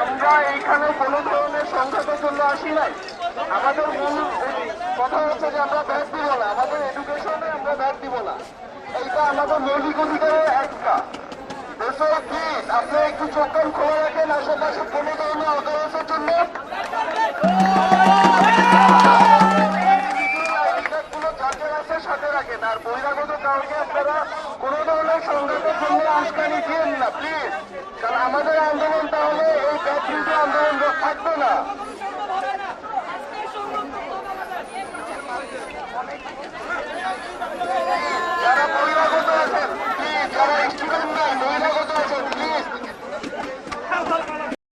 আমরা এইখানে কোনো ধরনের সংঘাতের জন্য আসি নাই। আমাদের মূল কথা হচ্ছে যে আমরা ব্যাট দিব না, আমাদের এডুকেশনে আমরা ব্যাট দিব না, এইটা আমাদের মৌলিক অধিকারের একটা। আপনি একটু চোখ কান খোলা রাখেন আশেপাশে কোনো ধরনের অকারেন্সের জন্য। যাদের আছে সাথে রাখেন, আর বহিরাগত কাউকে আপনারা কোনো ধরনের সংঘাতের জন্য উস্কানি দিয়েন না প্লিজ।